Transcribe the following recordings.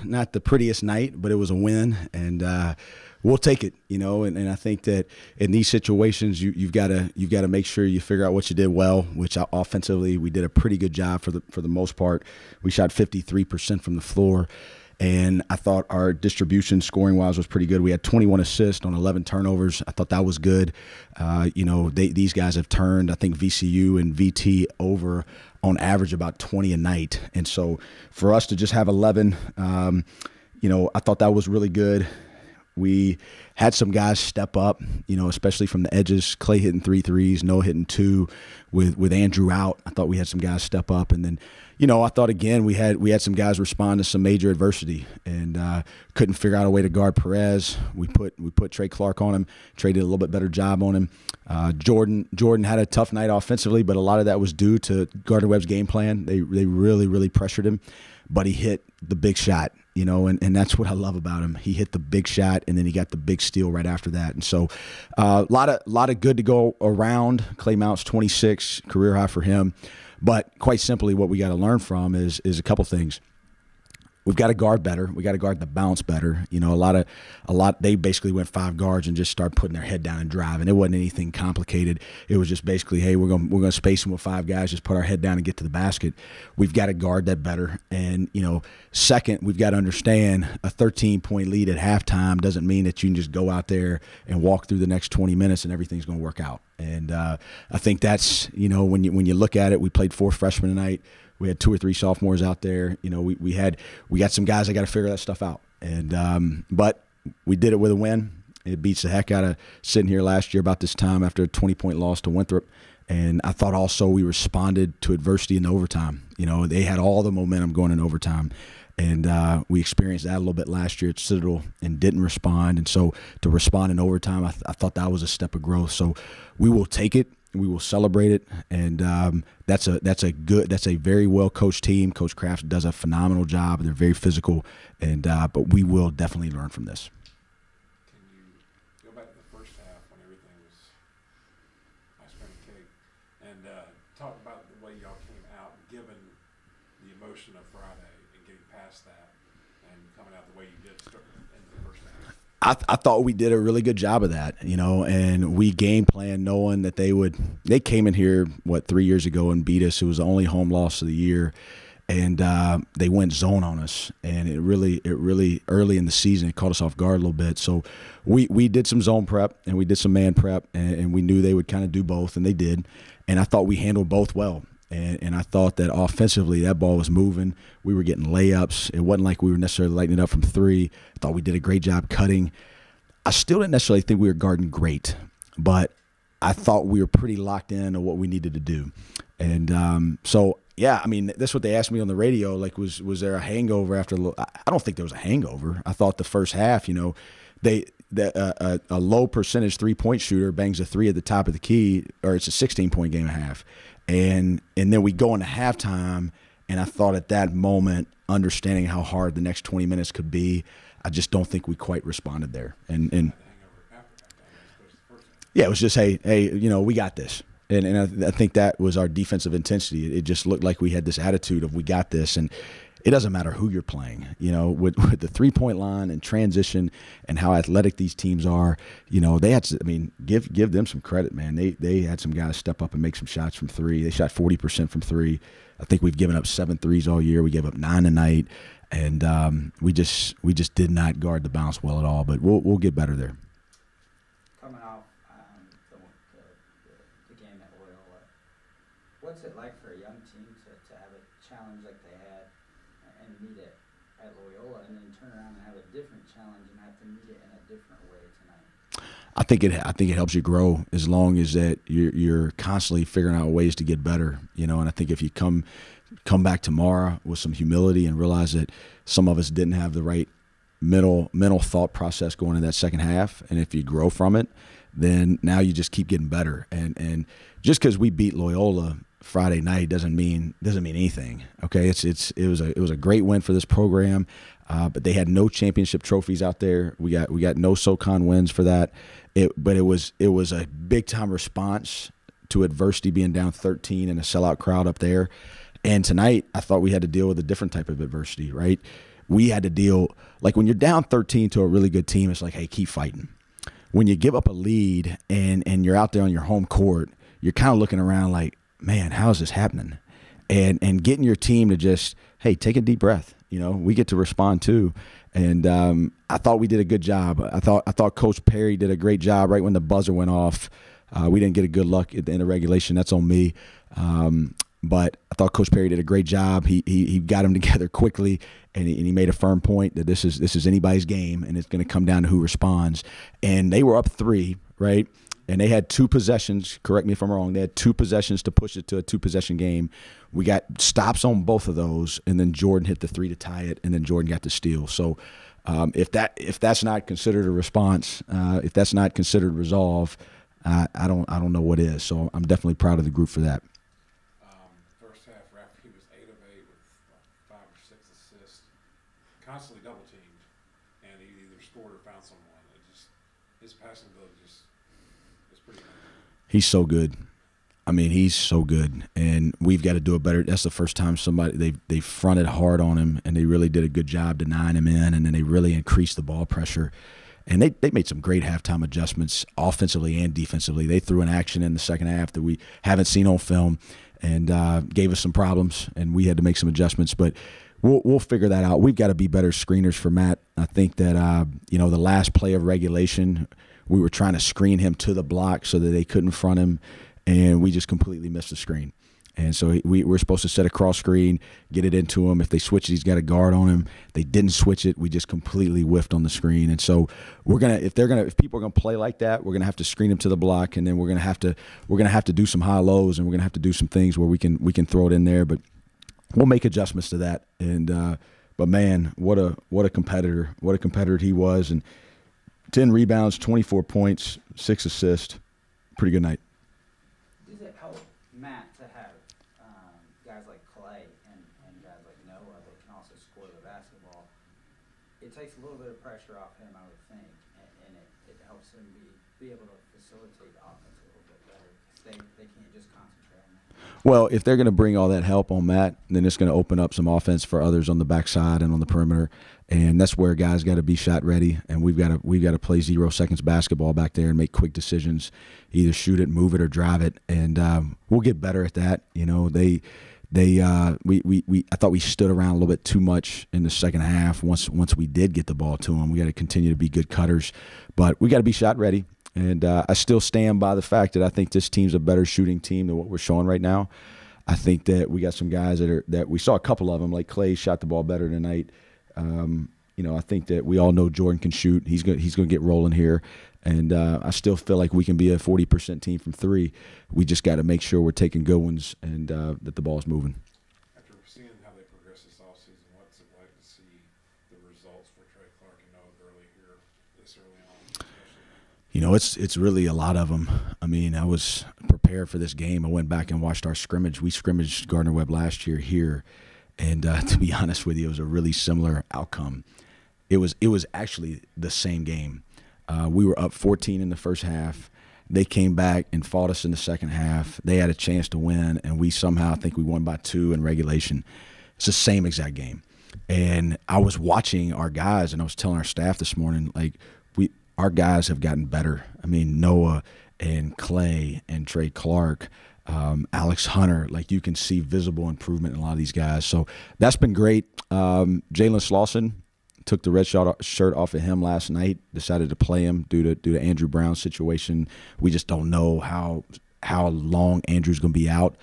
not the prettiest night, but it was a win, and we'll take it, and I think that in these situations you've got to make sure you figure out what you did well, which offensively we did a pretty good job for the most part. We shot 53% from the floor, and I thought our distribution scoring-wise was pretty good. We had 21 assists on 11 turnovers. I thought that was good. These guys have turned, I think, VCU and VT over on average about 20 a night. And so for us to just have 11, I thought that was really good. We had some guys step up, especially from the edges. Clay hitting 3 threes, Noah hitting 2 with Andrew out. I thought we had some guys step up. And then, I thought, again, we had some guys respond to some major adversity and couldn't figure out a way to guard Perez. We put Trey Clark on him. Trey did a little bit better job on him. Jordan had a tough night offensively, but a lot of that was due to Gardner-Webb's game plan. They really, really pressured him, but he hit the big shot. And that's what I love about him. He hit the big shot, and then he got the big steal right after that. And so a lot of good to go around. Clay Mounts, 26, career high for him. But quite simply, what we got to learn from is a couple things. We've got to guard better. We got to guard the bounce better. A lot. They basically went 5 guards and just started putting their head down and driving. It wasn't anything complicated. It was just basically, hey, we're gonna space them with 5 guys. Just put our head down and get to the basket. We've got to guard that better. And second, we've got to understand a 13-point lead at halftime doesn't mean that you can just go out there and walk through the next 20 minutes and everything's going to work out. And I think that's when you look at it, we played 4 freshmen tonight. We had 2 or 3 sophomores out there. We got some guys that got to figure that stuff out. And but we did it with a win. It beats the heck out of sitting here last year about this time after a 20-point loss to Winthrop. And I thought also we responded to adversity in overtime. They had all the momentum going in overtime. And we experienced that a little bit last year at Citadel and didn't respond. And so to respond in overtime, I thought that was a step of growth. So we will take it. We will celebrate it, and that's a very well coached team. Coach Kraft does a phenomenal job. They're very physical, and but we will definitely learn from this. Can you go back to the first half when everything was ice cream and cake, and talk about the way y'all came out, given the emotion of Friday, and getting past that, and coming out the way you did in the first half? I thought we did a really good job of that, and we game planned knowing that they came in here, 3 years ago and beat us. It was the only home loss of the year, and they went zone on us, and it really early in the season, it caught us off guard a little bit. So we did some zone prep and we did some man prep, and we knew they would kind of do both, and they did, and I thought we handled both well. And I thought that offensively that ball was moving. We were getting layups. It wasn't like we were necessarily lighting it up from 3. I thought we did a great job cutting. I still didn't necessarily think we were guarding great, but I thought we were pretty locked in on what we needed to do. And so, yeah, I mean, that's what they asked me on the radio, like was there a hangover after – I don't think there was a hangover. I thought the first half, a low percentage three-point shooter bangs a 3 at the top of the key, or it's a 16-point game and a half. And then we go into halftime, and I thought at that moment, understanding how hard the next 20 minutes could be, I just don't think we quite responded there. And yeah, it was just, hey, we got this. And I think that was our defensive intensity. It just looked like we had this attitude of we got this. And it doesn't matter who you're playing, with the 3-point line and transition and how athletic these teams are. They had to, give them some credit, man. They had some guys step up and make some shots from 3. They shot 40% from 3. I think we've given up 7 threes all year. We gave up 9 tonight, and we just did not guard the bounce well at all. But we'll get better there. Coming off the game at Loyola, what's it like for a young team to have a challenge like they had and meet it at Loyola, and then turn around and have a different challenge and have to meet it in a different way tonight? I think it helps you grow as long as that you're constantly figuring out ways to get better, and I think if you come back tomorrow with some humility and realize that some of us didn't have the right mental thought process going in that second half, and if you grow from it, then now you just keep getting better. And just because we beat Loyola Friday night doesn't mean anything. Okay, it was a great win for this program, but they had no championship trophies out there. We got no SoCon wins for that. But it was a big time response to adversity, being down 13 and a sellout crowd up there. And tonight, I thought we had to deal with a different type of adversity, right? we had to deal – like when you're down 13 to a really good team, it's like, hey, keep fighting. When you give up a lead and you're out there on your home court, you're kind of looking around like, man, how is this happening? And getting your team to just, hey, take a deep breath. You know, we get to respond too. And I thought we did a good job. I thought Coach Perry did a great job right when the buzzer went off. We didn't get a good luck at the end of regulation. That's on me. But I thought Coach Perry did a great job. He got them together quickly, and he made a firm point that this is anybody's game, and it's going to come down to who responds. And they were up 3, right? And they had 2 possessions. Correct me if I'm wrong. They had 2 possessions to push it to a 2-possession game. We got stops on both of those, and then Jordan hit the 3 to tie it, and then Jordan got the steal. So if that's not considered a response, if that's not considered resolve, I don't know what is. So I'm definitely proud of the group for that. First half, Rafferty was 8 of 8 with 5 or 6 assists, constantly double teamed, and he either scored or found someone. His passing ability is pretty good. He's so good. I mean, he's so good, and we've got to do it better. That's the first time they fronted hard on him, and they really did a good job denying him in, and then they really increased the ball pressure. And they made some great halftime adjustments offensively and defensively. They threw an action in the second half that we haven't seen on film and gave us some problems, and we had to make some adjustments. But we'll figure that out. We've got to be better screeners for Matt. I think that, the last play of regulation, we were trying to screen him to the block so that they couldn't front him, and we just completely missed the screen. And so we're supposed to set a cross screen, get it into him. If they switch it, he's got a guard on him. They didn't switch it. We just completely whiffed on the screen. And so if people are gonna play like that, we're gonna have to screen them to the block, and then we're gonna have to do some high lows, and we're gonna have to do some things where we can throw it in there. But we'll make adjustments to that. And but man, what a competitor! What a competitor he was. And 10 rebounds, 24 points, 6 assists. Pretty good night. Does it help Matt to have guys like Clay and guys like Noah that can also score the basketball? It takes a little bit of pressure off him, I would think, and it helps him be able to facilitate the offense a little bit better because they can't just concentrate on that. Well, if they're going to bring all that help on Matt, then it's going to open up some offense for others on the backside and on the perimeter, and that's where guys got to be shot ready, and we've got to play 0 seconds basketball back there and make quick decisions, either shoot it, move it, or drive it, and we'll get better at that. You know, I thought we stood around a little bit too much in the second half. Once we did get the ball to them, we got to continue to be good cutters, but we got to be shot ready. And I still stand by the fact that I think this team's a better shooting team than what we're showing right now. I think that we got some guys that we saw a couple of them, like Clay shot the ball better tonight. I think that we all know Jordan can shoot. He's going to get rolling here. And I still feel like we can be a 40% team from 3. We just got to make sure we're taking good ones and that the ball's moving. After seeing how they progress this offseason, what's it like to see the results for Trey Clark and Noah Gurley here this early on? Especially? It's really a lot of them. I mean, I was prepared for this game. I went back and watched our scrimmage. We scrimmaged Gardner-Webb last year here. And to be honest with you, it was a really similar outcome. It was actually the same game. We were up 14 in the first half. They came back and fought us in the second half. They had a chance to win, and we somehow, I think we won by 2 in regulation. It's the same exact game. And I was watching our guys, and I was telling our staff this morning, like, our guys have gotten better. I mean, Noah and Clay and Trey Clark, Alex Hunter, like you can see visible improvement in a lot of these guys. So that's been great. Jalen Slauson took the red shirt off of him last night, decided to play him due to Andrew Brown's situation. We just don't know how long Andrew's going to be out.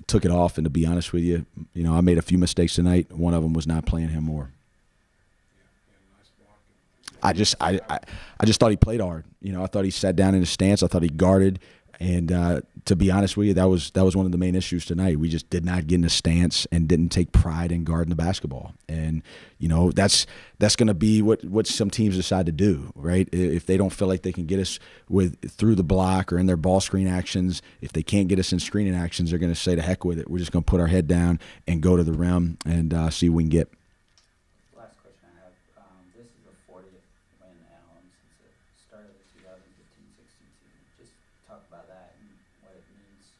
Took it off, and to be honest with you, I made a few mistakes tonight. One of them was not playing him more. I just thought he played hard. I thought he sat down in his stance. I thought he guarded. And to be honest with you, that was one of the main issues tonight. We just did not get in a stance and didn't take pride in guarding the basketball. And that's going to be what some teams decide to do, right? If they don't feel like they can get us through the block or in their ball screen actions, if they can't get us in screening actions, they're going to say to heck with it. We're just going to put our head down and go to the rim and see what we can get. Last question I have. This is the 40th win at home since the start of the 2015-16 season. Just talk about that and what it means.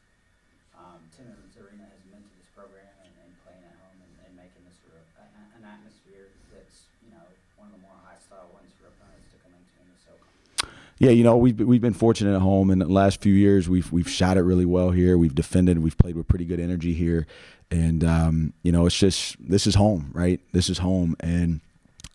Timmons Arena has meant to this program and playing at home and making this an atmosphere atmosphere that's, you know, one of the more hostile ones for opponents to come into in the SoCon? Yeah, you know, we've been fortunate at home in the last few years. We've shot it really well here. We've defended. We've played with pretty good energy here, and you know, it's just this is home, right? This is home, and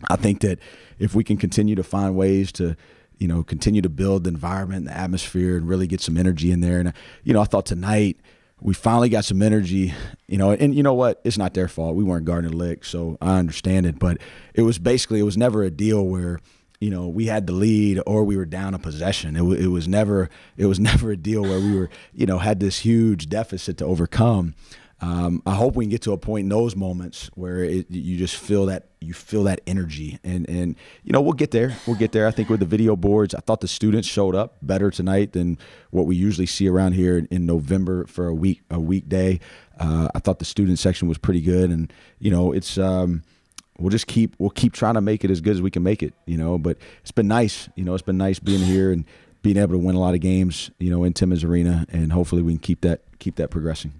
I think that if we can continue to find ways to, you know, continue to build the environment, the atmosphere, and really get some energy in there. And you know, I thought tonight we finally got some energy. You know, and you know what? It's not their fault. We weren't guarding the lick, so I understand it. But it was never a deal where, you know, we had the lead or we were down a possession. It was never a deal where we were, you know, had this huge deficit to overcome. I hope we can get to a point in those moments where you just feel that energy, and you know, we'll get there. I think with the video boards, I thought the students showed up better tonight than what we usually see around here in November for a weekday. I thought the student section was pretty good, and you know, it's we'll keep trying to make it as good as we can make it, you know. But it's been nice, you know, it's been nice being here and being able to win a lot of games, you know, in Timmons Arena, and hopefully we can keep that progressing.